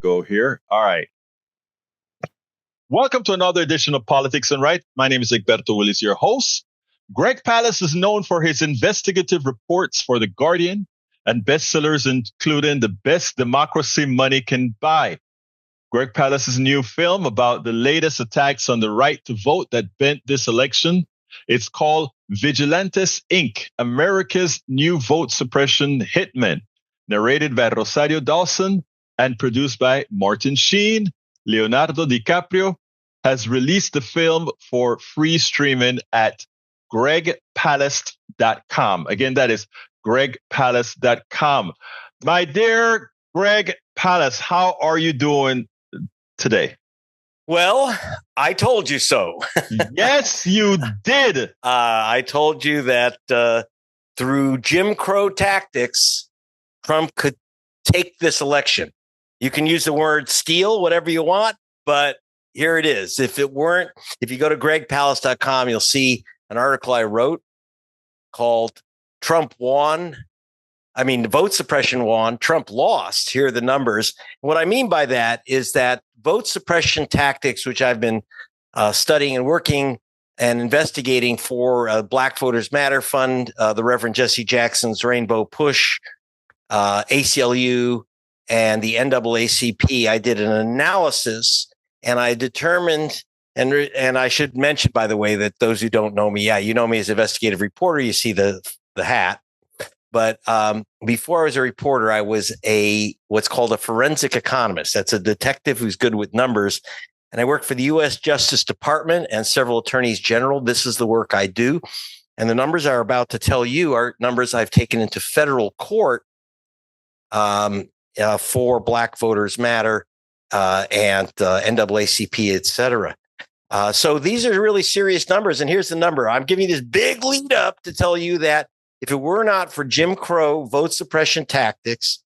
go here. All right. Welcome to another edition of Politics and Right. My name is Egberto, Willies, your host. Greg Palast is known for his investigative reports for The Guardian and bestsellers including The Best Democracy Money Can Buy. Greg Palast's new film about the latest attacks on the right to vote that bent this election. It's called Vigilantes, Inc., America's New Vote Suppression Hitmen, narrated by Rosario Dawson and produced by Martin Sheen. Leonardo DiCaprio has released the film for free streaming at gregpalast.com. Again, that is gregpalast.com. My dear Greg Palast, how are you doing today? Well, I told you so. Yes, you did. I told you that through Jim Crow tactics, Trump could take this election. You can use the word steal, whatever you want, but here it is. If you go to gregpalast.com, you'll see an article I wrote called Trump Won. Vote suppression won, Trump lost. Here are the numbers. What I mean by that is that vote suppression tactics, which I've been studying and working and investigating for Black Voters Matter Fund, the Reverend Jesse Jackson's Rainbow Push, ACLU, and the NAACP. I did an analysis and I determined, and I should mention, by the way, that those who don't know me, you know me as an investigative reporter, you see the hat. But before I was a reporter, I was what's called a forensic economist. That's a detective who's good with numbers. And I work for the U.S. Justice Department and several attorneys general. This is the work I do. And the numbers I'm about to tell you are numbers I've taken into federal court for Black Voters Matter and NAACP, et cetera. So these are really serious numbers. And here's the number. I'm giving you this big lead up to tell you that if it were not for Jim Crow vote suppression tactics,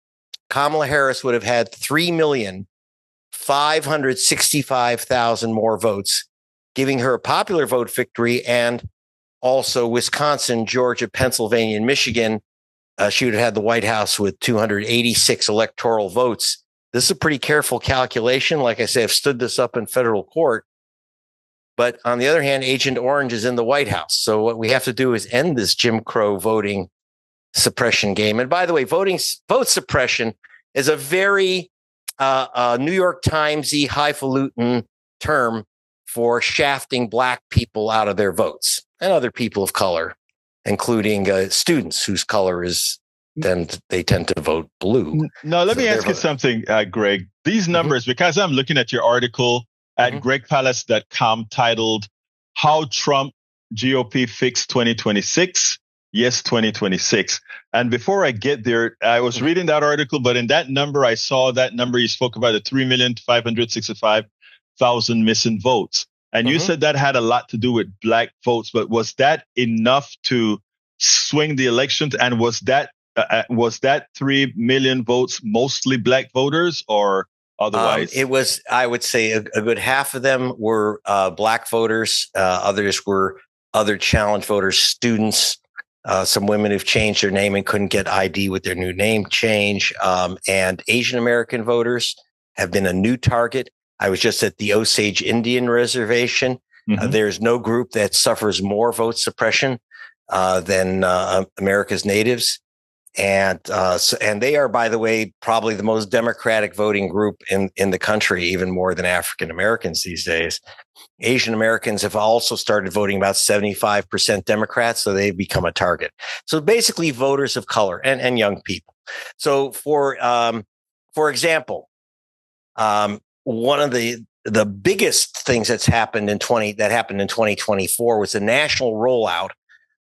Kamala Harris would have had 3,565,000 more votes, giving her a popular vote victory. And also Wisconsin, Georgia, Pennsylvania, and Michigan, she would have had the White House with 286 electoral votes. This is a pretty careful calculation. Like I say, I've stood this up in federal court. But on the other hand, Agent Orange is in the White House. So what we have to do is end this Jim Crow voting suppression game. And by the way, vote suppression is a very New York Times-y, highfalutin term for shafting Black people out of their votes and other people of color, including students whose color is then they tend to vote blue. No, let me ask you something, Greg. These numbers, because I'm looking at your article at gregpalast.com titled How Trump GOP Fixed 2026. Yes, 2026. And before I get there, I was reading that article, but in that number, I saw that number you spoke about, the 3,565,000 missing votes. And you said that had a lot to do with Black votes, but was that enough to swing the elections? And was that 3 million votes mostly Black voters or otherwise? It was, I would say, a good half of them were Black voters. Others were other challenge voters, students. Some women who've changed their name and couldn't get ID with their new name change. And Asian American voters have been a new target. I was just at the Osage Indian Reservation. There's no group that suffers more vote suppression than America's natives. And they are, by the way, probably the most democratic voting group in the country, even more than African Americans these days. Asian Americans have also started voting about 75% Democrats, so they've become a target. So basically voters of color and young people. So for example, one of the biggest things that happened in 2024 was the national rollout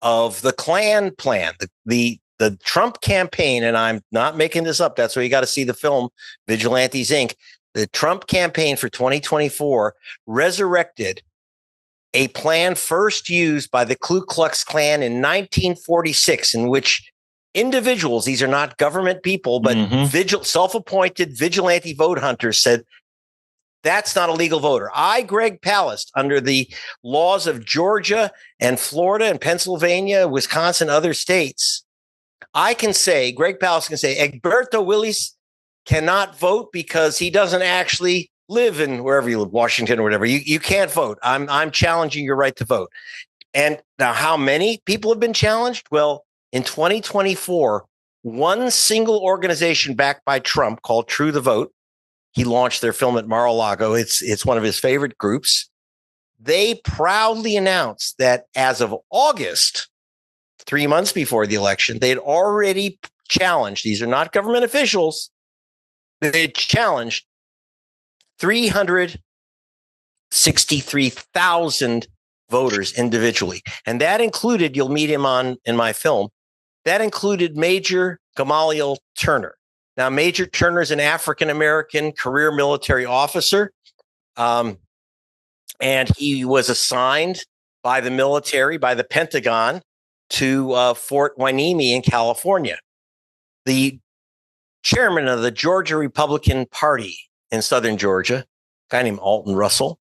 of the Klan plan, the Trump campaign, and I'm not making this up. That's why you got to see the film Vigilantes, Inc. The Trump campaign for 2024 resurrected a plan first used by the Ku Klux Klan in 1946, in which individuals, these are not government people, but self-appointed vigilante vote hunters said, that's not a legal voter. I, Greg Palast, under the laws of Georgia and Florida and Pennsylvania, Wisconsin, other states, I can say, Greg Palast can say, Egberto, Willies, cannot vote because he doesn't actually live in wherever you live, Washington or whatever. You can't vote. I'm challenging your right to vote. And now how many people have been challenged? Well, in 2024, one single organization backed by Trump called True the Vote, he launched their film at Mar-a-Lago. It's one of his favorite groups. They proudly announced that as of August, 3 months before the election, they had already challenged, these are not government officials, they had challenged 363,000 voters individually. And that included, you'll meet him in my film, that included Major Gamaliel Turner. Now, Major Turner is an African-American career military officer, and he was assigned by the military, by the Pentagon, to Fort Hueneme in California. The chairman of the Georgia Republican Party in Southern Georgia, a guy named Alton Russell,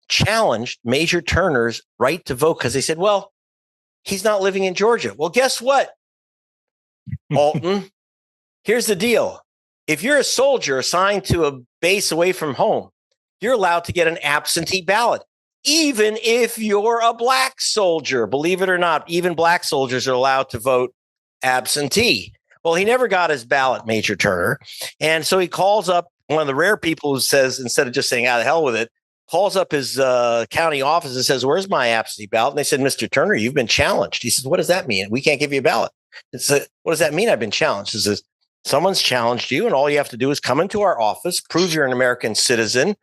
challenged Major Turner's right to vote because they said, well, he's not living in Georgia. Well, guess what, Alton? Here's the deal. If you're a soldier assigned to a base away from home, you're allowed to get an absentee ballot, even if you're a black soldier. Believe it or not, even black soldiers are allowed to vote absentee. Well, he never got his ballot, Major Turner. And so he calls up one of the rare people who says, instead of just saying, out of hell with it, calls up his county office and says, where's my absentee ballot? And they said, Mr. Turner, you've been challenged. He says, what does that mean? We can't give you a ballot. It's what does that mean? I've been challenged. He says, someone's challenged you, and all you have to do is come into our office, prove you're an American citizen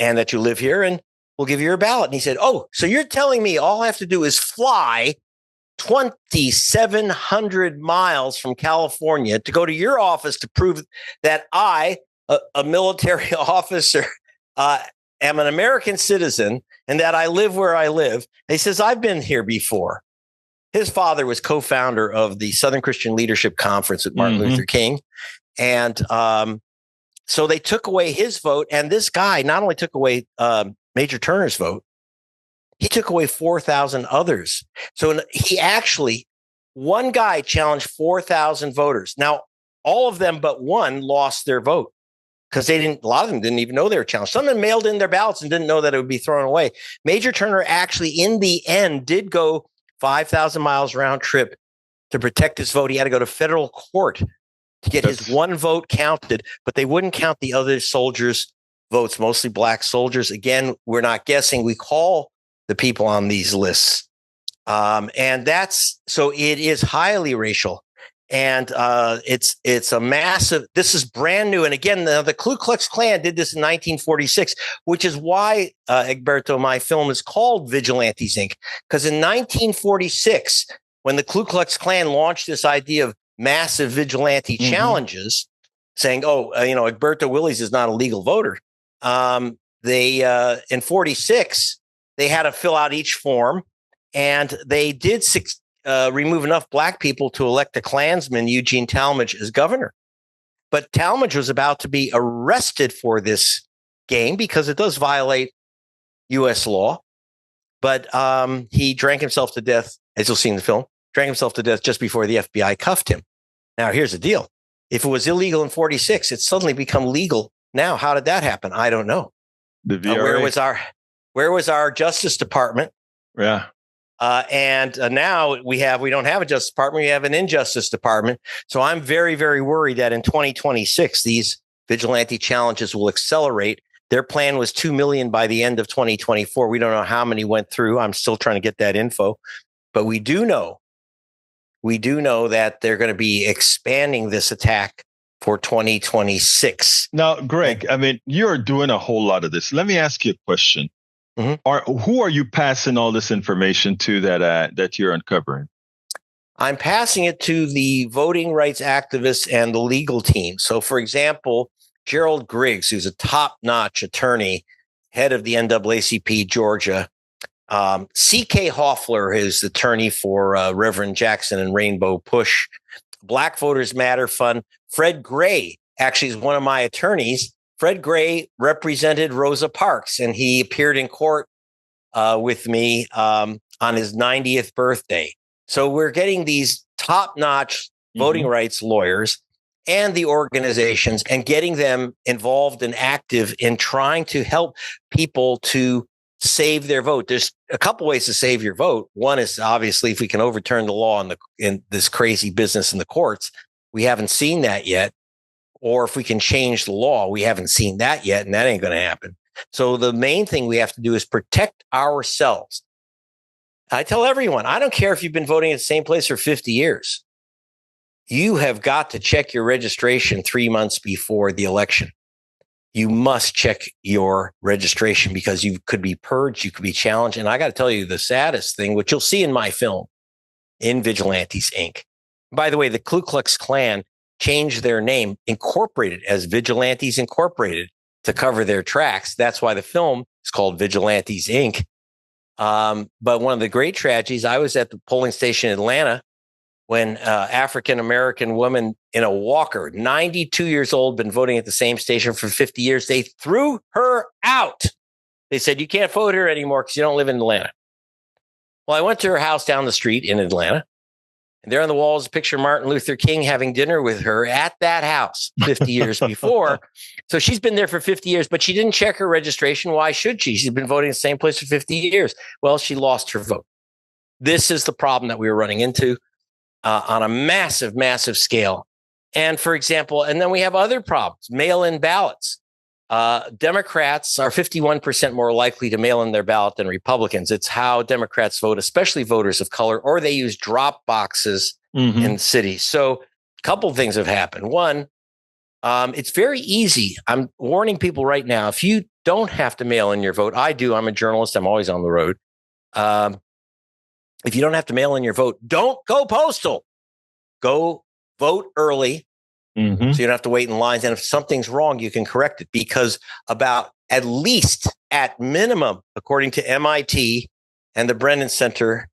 and that you live here, and we'll give you your ballot. And he said, oh, so you're telling me all I have to do is fly 2,700 miles from California to go to your office to prove that I, a military officer, am an American citizen and that I live where I live. And he says, I've been here before. His father was co-founder of the Southern Christian Leadership Conference with Martin Luther King. And so they took away his vote. And this guy not only took away Major Turner's vote, he took away 4,000 others. So he actually, one guy challenged 4,000 voters. Now, all of them but one lost their vote because a lot of them didn't even know they were challenged. Some of them mailed in their ballots and didn't know that it would be thrown away. Major Turner actually, in the end, did go 5,000 miles round trip to protect his vote. He had to go to federal court to get his one vote counted, but they wouldn't count the other soldiers' votes, mostly black soldiers. Again, we're not guessing. We call the people on these lists. And so it is highly racial. And it's a massive, this is brand new. And again, the Ku Klux Klan did this in 1946, which is why, Egberto, my film is called Vigilantes, Inc. Because in 1946, when the Ku Klux Klan launched this idea of massive vigilante challenges, saying, Egberto Willies is not a legal voter. In 46, they had to fill out each form, and they did remove enough black people to elect a Klansman, Eugene Talmadge, as governor. But Talmadge was about to be arrested for this game because it does violate U.S. law. But he drank himself to death, as you'll see in the film, drank himself to death just before the FBI cuffed him. Now, here's the deal. If it was illegal in 46, it's suddenly become legal now. How did that happen? I don't know. The VRA. Where was our Justice Department? Yeah. And now we don't have a Justice Department. We have an Injustice Department. So I'm very, very worried that in 2026, these vigilante challenges will accelerate. Their plan was 2 million by the end of 2024. We don't know how many went through. I'm still trying to get that info. But we do know that they're going to be expanding this attack for 2026. Now, Greg, I mean, you're doing a whole lot of this. Let me ask you a question. Who are you passing all this information to that you're uncovering? I'm passing it to the voting rights activists and the legal team. So, for example, Gerald Griggs, who's a top-notch attorney, head of the NAACP Georgia, C.K. Hoffler, who's the attorney for Reverend Jackson and Rainbow Push, Black Voters Matter Fund, Fred Gray actually is one of my attorneys. Fred Gray represented Rosa Parks, and he appeared in court with me on his 90th birthday. So we're getting these top-notch voting rights lawyers, and the organizations and getting them involved and active in trying to help people to save their vote. There's a couple ways to save your vote. One is obviously if we can overturn the law in this crazy business in the courts. We haven't seen that yet. Or if we can change the law, we haven't seen that yet, and that ain't going to happen. So the main thing we have to do is protect ourselves. I tell everyone, I don't care if you've been voting at the same place for 50 years. You have got to check your registration 3 months before the election. You must check your registration because you could be purged, you could be challenged. And I got to tell you the saddest thing, which you'll see in my film, in Vigilantes, Inc. By the way, the Ku Klux Klan changed their name, incorporated as Vigilantes Incorporated to cover their tracks. That's why the film is called Vigilantes, Inc. But one of the great tragedies, I was at the polling station in Atlanta when African-American woman in a walker, 92 years old, been voting at the same station for 50 years. They threw her out. They said, you can't vote here anymore because you don't live in Atlanta. Well, I went to her house down the street in Atlanta. And there on the wall is a picture of Martin Luther King having dinner with her at that house 50 years before. So she's been there for 50 years, but she didn't check her registration. Why should she? She's been voting in the same place for 50 years. Well, she lost her vote. This is the problem that we were running into on a massive, massive scale. And for example, and then we have other problems, mail-in ballots. Democrats are 51% more likely to mail in their ballot than Republicans. It's how Democrats vote, especially voters of color, or they use drop boxes in cities. So a couple of things have happened. One, it's very easy. I'm warning people right now, if you don't have to mail in your vote, I do. I'm a journalist. I'm always on the road. If you don't have to mail in your vote, don't go postal. Go vote early. So you don't have to wait in lines. And if something's wrong, you can correct it because about at least at minimum, according to MIT and the Brennan Center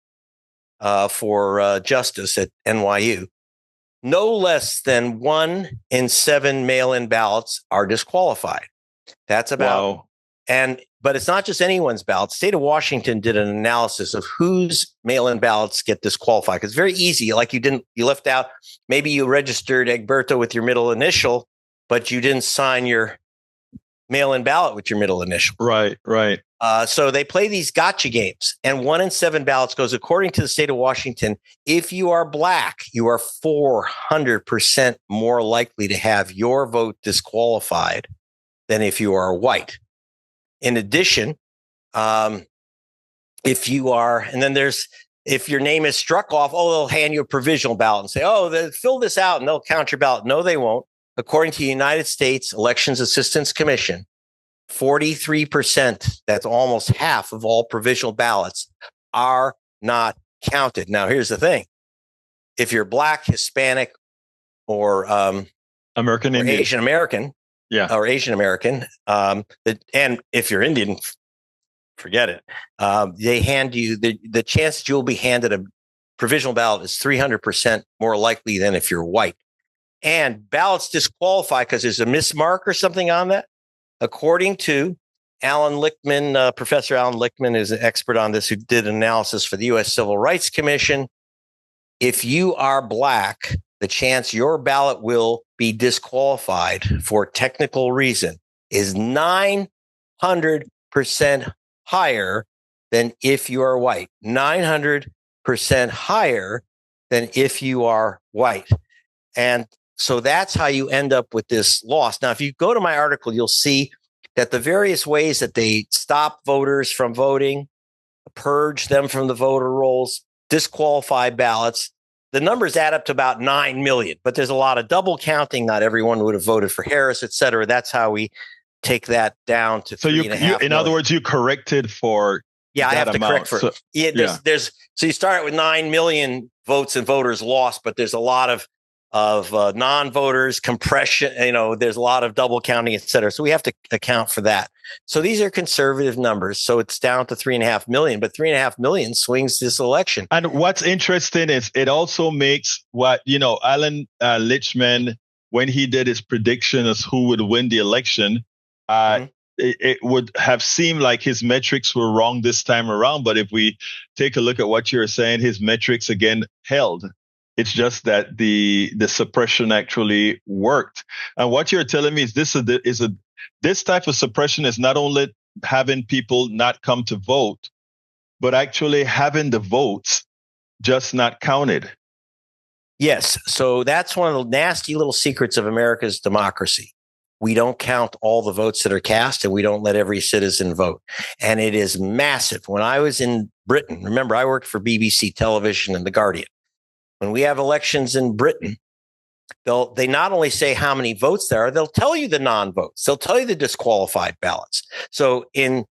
for Justice at NYU, no less than 1 in 7 mail-in ballots are disqualified. That's about, but it's not just anyone's ballot. The state of Washington did an analysis of whose mail-in ballots get disqualified. Because it's very easy. Like you left out, maybe you registered Egberto with your middle initial, but you didn't sign your mail-in ballot with your middle initial. Right. So they play these gotcha games. And 1 in 7 ballots goes, according to the state of Washington, if you are black, you are 400% more likely to have your vote disqualified than if you are white. In addition, if you are, and then if your name is struck off, they'll hand you a provisional ballot and say, fill this out and they'll count your ballot. No, they won't. According to the United States Elections Assistance Commission, 43%, that's almost half of all provisional ballots, are not counted. Now, here's the thing. If you're black, Hispanic, or American Indian, Asian American, or Asian American, and if you're Indian, forget it. They hand you the chance that you'll be handed a provisional ballot is 300% more likely than if you're white. And ballots disqualify because there's a mismark or something on that. According to Alan Lichtman, Professor Alan Lichtman is an expert on this who did an analysis for the U.S. Civil Rights Commission. If you are black, the chance your ballot will be disqualified for technical reason is 900% higher than if you are white. 900% higher than if you are white. And so that's how you end up with this loss. Now, if you go to my article, you'll see that the various ways that they stop voters from voting, purge them from the voter rolls, disqualify ballots, the numbers add up to about 9 million, but there's a lot of double counting. Not everyone would have voted for Harris, et cetera. That's how we take that down to 3.5 million. In other words, you corrected for I have to correct for it. So you start with 9 million votes and voters lost, but there's a lot of non-voters, compression, there's a lot of double counting, et cetera. So we have to account for that. So these are conservative numbers. So it's down to 3.5 million, but 3.5 million swings this election. And what's interesting is it also makes Alan Lichtman, when he did his prediction as who would win the election, it would have seemed like his metrics were wrong this time around. But if we take a look at what you're saying, his metrics again held. It's just that the suppression actually worked. And what you're telling me is this type of suppression is not only having people not come to vote, but actually having the votes just not counted. Yes. So that's one of the nasty little secrets of America's democracy. We don't count all the votes that are cast, and we don't let every citizen vote. And it is massive. When I was in Britain, remember, I worked for BBC Television and The Guardian. When we have elections in Britain, they not only say how many votes there are, they'll tell you the non-votes. They'll tell you the disqualified ballots. So in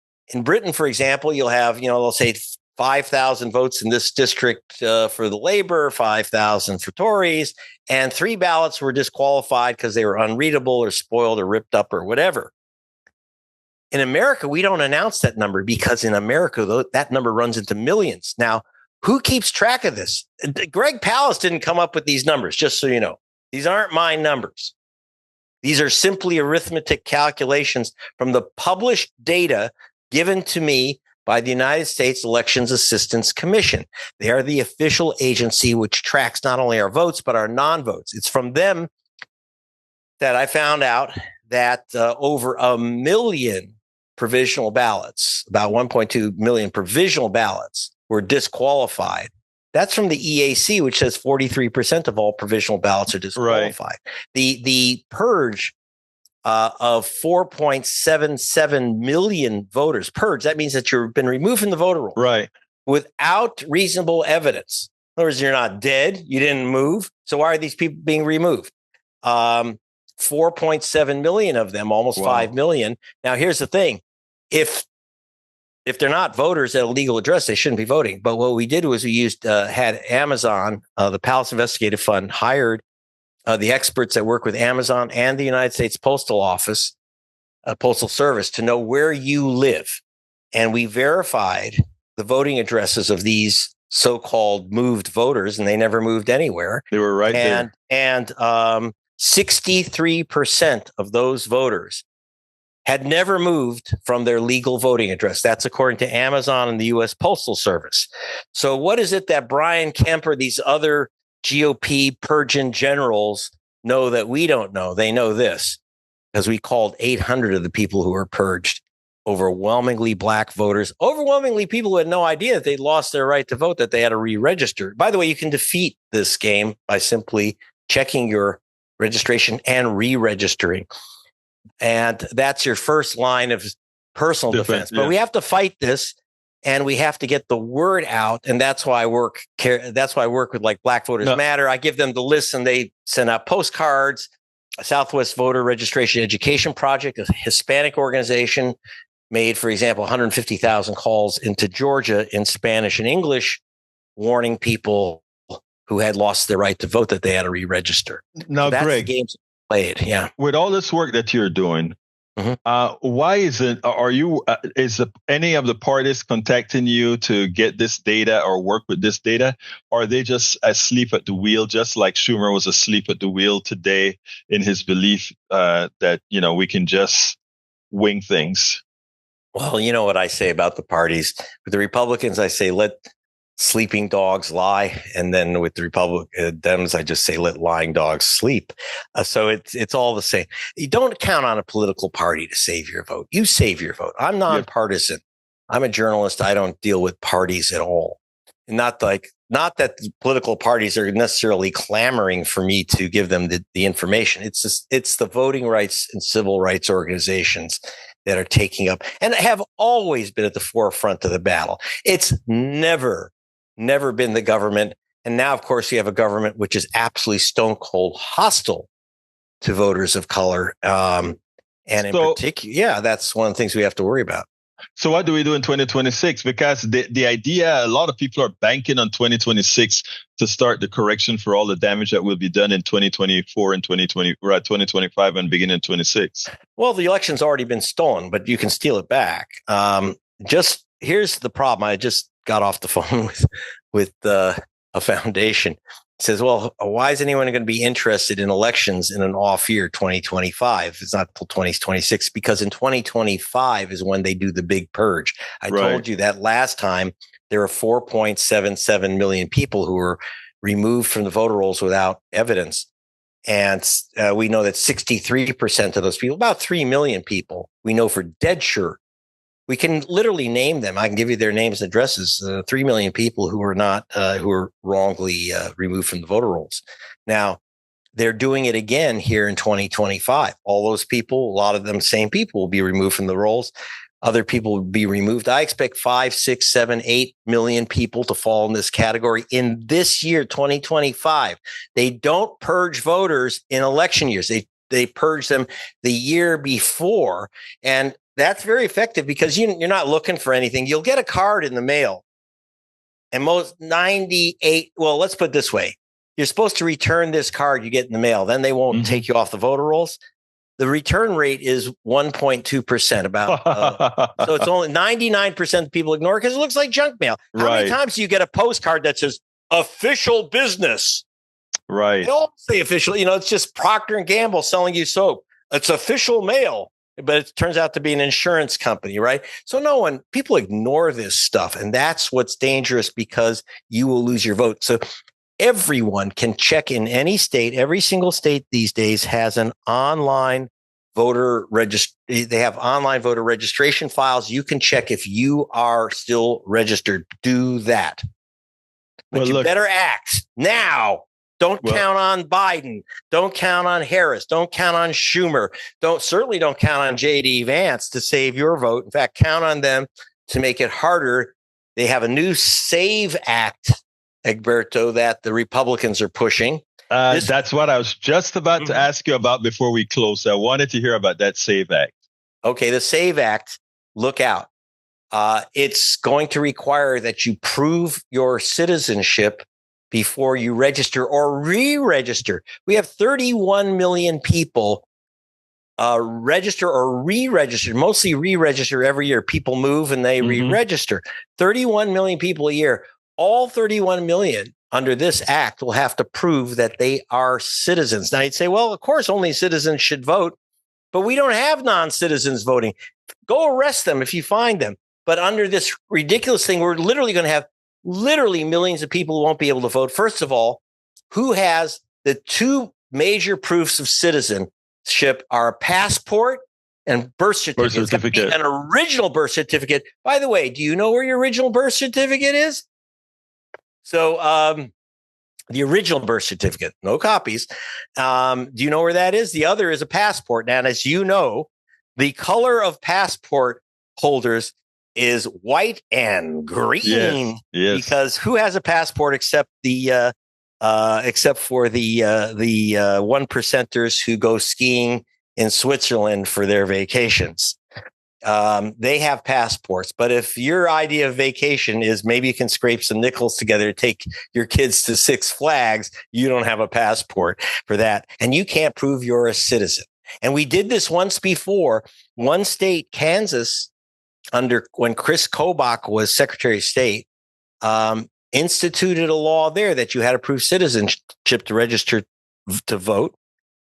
Britain, for example, you'll have, they'll say 5,000 votes in this district for the Labour, 5,000 for Tories, and 3 ballots were disqualified because they were unreadable or spoiled or ripped up or whatever. In America, we don't announce that number because in America, that number runs into millions. Now, who keeps track of this? Greg Palast didn't come up with these numbers, just so you know. These aren't my numbers. These are simply arithmetic calculations from the published data given to me by the United States Elections Assistance Commission. They are the official agency which tracks not only our votes, but our non-votes. It's from them that I found out that over 1 million provisional ballots, about 1.2 million provisional ballots were disqualified. That's from the EAC, which says 43% of all provisional ballots are disqualified. Right. The purge of 4.77 million voters. Purge, that means that you've been removed from the voter roll. Right. Without reasonable evidence. In other words, you're not dead. You didn't move. So why are these people being removed? 4.7 million of them, almost 5 million. Now, here's the thing. If they're not voters at a legal address, they shouldn't be voting. But what we did was we had Amazon, the Palast Investigative Fund, hired the experts that work with Amazon and the United States Postal Office, Postal Service, to know where you live. And we verified the voting addresses of these so-called moved voters, and they never moved anywhere. They were right there. And 63% of those voters had never moved from their legal voting address. That's according to Amazon and the U.S. Postal Service. So what is it that Brian Kemp or these other GOP purging generals know that we don't know? They know this, because we called 800 of the people who were purged, overwhelmingly black voters, overwhelmingly people who had no idea that they'd lost their right to vote, that they had to re-register. By the way, you can defeat this game by simply checking your registration and re-registering. And that's your first line of personal defense. But we have to fight this. And we have to get the word out, and that's why I work. That's why I work with like Black Voters Matter. I give them the list, and they send out postcards. A Southwest Voter Registration Education Project, a Hispanic organization, made, for example, 150,000 calls into Georgia in Spanish and English, warning people who had lost their right to vote that they had to re-register. Now, so that's Greg, the games played. Yeah. With all this work that you're doing. Why isn't any of the parties contacting you to get this data or work with this data? Or are they just asleep at the wheel, just like Schumer was asleep at the wheel today in his belief that, we can just wing things? Well, you know what I say about the parties. With the Republicans, I say, let sleeping dogs lie. And then with the Dems, I just say, let lying dogs sleep. So it's all the same. You don't count on a political party to save your vote. You save your vote. I'm nonpartisan. I'm a journalist. I don't deal with parties at all. Not that the political parties are necessarily clamoring for me to give them the information. It's the voting rights and civil rights organizations that are taking up and have always been at the forefront of the battle. It's never been the government. And now, of course, you have a government which is absolutely stone cold hostile to voters of color. And in particular, that's one of the things we have to worry about. So what do we do in 2026? Because the idea, a lot of people are banking on 2026 to start the correction for all the damage that will be done in 2024 and 2025 and beginning in 26. Well, the election's already been stolen, but you can steal it back. Just here's the problem. I just got off the phone with a foundation. It says, well, why is anyone going to be interested in elections in an off year, 2025? It's not till 2026, because in 2025 is when they do the big purge. I told you that last time there were 4.77 million people who were removed from the voter rolls without evidence. And we know that 63% of those people, about 3 million people, we know for dead sure. We can literally name them. I can give you their names and addresses. 3 million people who are not, who are wrongly removed from the voter rolls. Now, they're doing it again here in 2025. All those people, a lot of them same people, will be removed from the rolls. Other people will be removed. I expect 5, 6, 7, 8 million people to fall in this category in this year, 2025. They don't purge voters in election years. They purge them the year before. And that's very effective because you're not looking for anything. You'll get a card in the mail. And most 98, well, let's put it this way. You're supposed to return this card you get in the mail. Then they won't take you off the voter rolls. The return rate is 1.2%. About so it's only 99% of people ignore it because it looks like junk mail. How many times do you get a postcard that says official business? Right. They don't say official. It's just Procter and Gamble selling you soap. It's official mail, but it turns out to be an insurance company, right? So people ignore this stuff, and that's what's dangerous because you will lose your vote. So everyone can check in any state. Every single state these days has an online voter They have online voter registration files. You can check if you are still registered. Do that. But you better act now. Don't count on Biden. Don't count on Harris. Don't count on Schumer. Certainly don't count on J.D. Vance to save your vote. In fact, count on them to make it harder. They have a new SAVE Act, Egberto, that the Republicans are pushing. That's what I was just about to ask you about before we close. I wanted to hear about that SAVE Act. Okay, the SAVE Act, look out. It's going to require that you prove your citizenship before you register or re-register. We have 31 million people register or re-register, mostly re-register every year. People move and they re-register. 31 million people a year. All 31 million under this act will have to prove that they are citizens. Now you'd say, well, of course, only citizens should vote, but we don't have non-citizens voting. Go arrest them if you find them. But under this ridiculous thing, we're literally going to have millions of people who won't be able to vote. First of all, who has the two major proofs of citizenship are a passport and birth certificate. An original birth certificate. By the way, do you know where your original birth certificate is? So the original birth certificate, no copies. Do you know where that is? The other is a passport. Now, as you know, the color of passport holders is white and green. Yes. Because who has a passport except for the 1%ers who go skiing in Switzerland for their vacations? They have passports, but if your idea of vacation is maybe you can scrape some nickels together to take your kids to Six Flags, you don't have a passport for that. And you can't prove you're a citizen. And we did this once before. One state, Kansas, when Chris Kobach was Secretary of State, instituted a law there that you had to prove citizenship to register to vote.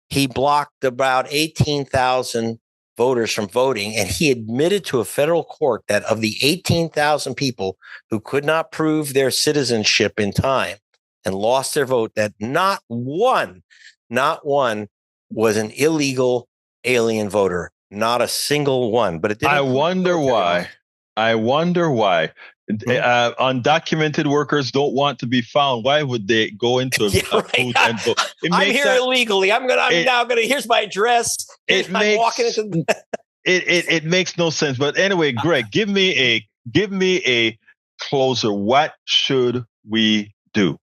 He blocked about 18,000 voters from voting, and he admitted to a federal court that of the 18,000 people who could not prove their citizenship in time and lost their vote, that not one was an illegal alien voter. Not a single one. But it didn't. I wonder why. Undocumented workers don't want to be found. Why would they go into a food and vote? I'm here illegally. I'm now gonna. Here's my address. I'm walking into. It makes no sense. But anyway, Greg, give me a closer. What should we do?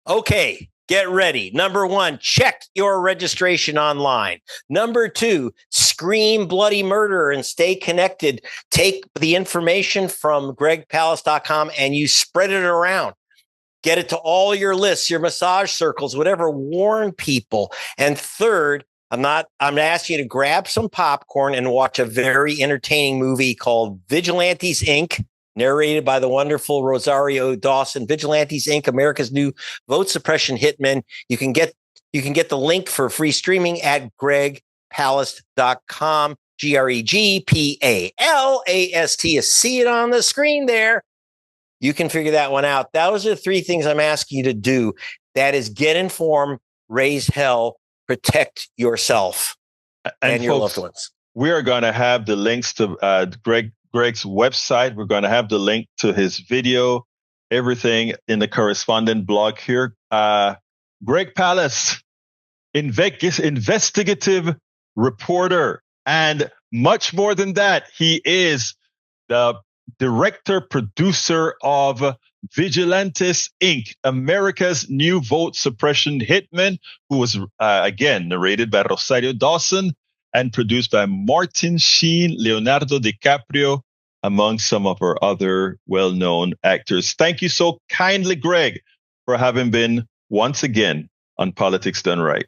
Okay. Get ready. Number 1, check your registration online. Number 2, scream bloody murder and stay connected. Take the information from gregpalast.com and you spread it around. Get it to all your lists, your massage circles, whatever. Warn people. And third, I'm asking you to grab some popcorn and watch a very entertaining movie called Vigilantes, Inc., narrated by the wonderful Rosario Dawson. Vigilantes, Inc., America's new vote suppression hitmen. You can get the link for free streaming at gregpalast.com. GregPalast. See it on the screen there. You can figure that one out. Those are the three things I'm asking you to do. That is, get informed, raise hell, protect yourself and your folks, loved ones. We are going to have the links to Greg's website. We're going to have the link to his video, everything in the correspondent blog here. Greg Palast, investigative reporter, and much more than that. He is the director, producer of Vigilantes Inc., America's new vote suppression hitman, who was, again, narrated by Rosario Dawson and produced by Martin Sheen, Leonardo DiCaprio, among some of our other well-known actors. Thank you so kindly, Greg, for having been once again on Politics Done Right.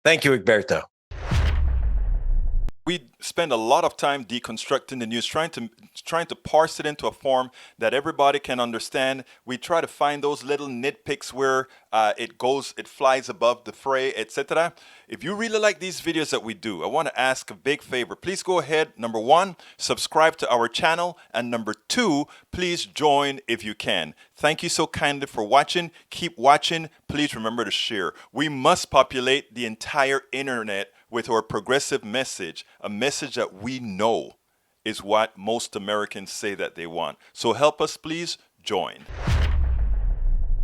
Thank you, Egberto. We spend a lot of time deconstructing the news, trying to parse it into a form that everybody can understand. We try to find those little nitpicks where it flies above the fray, etc. If you really like these videos that we do, I want to ask a big favor. Please go ahead. Number one, subscribe to our channel. And number two, please join if you can. Thank you so kindly for watching. Keep watching. Please remember to share. We must populate the entire internet with our progressive message, a message that we know is what most Americans say that they want. So help us, please join.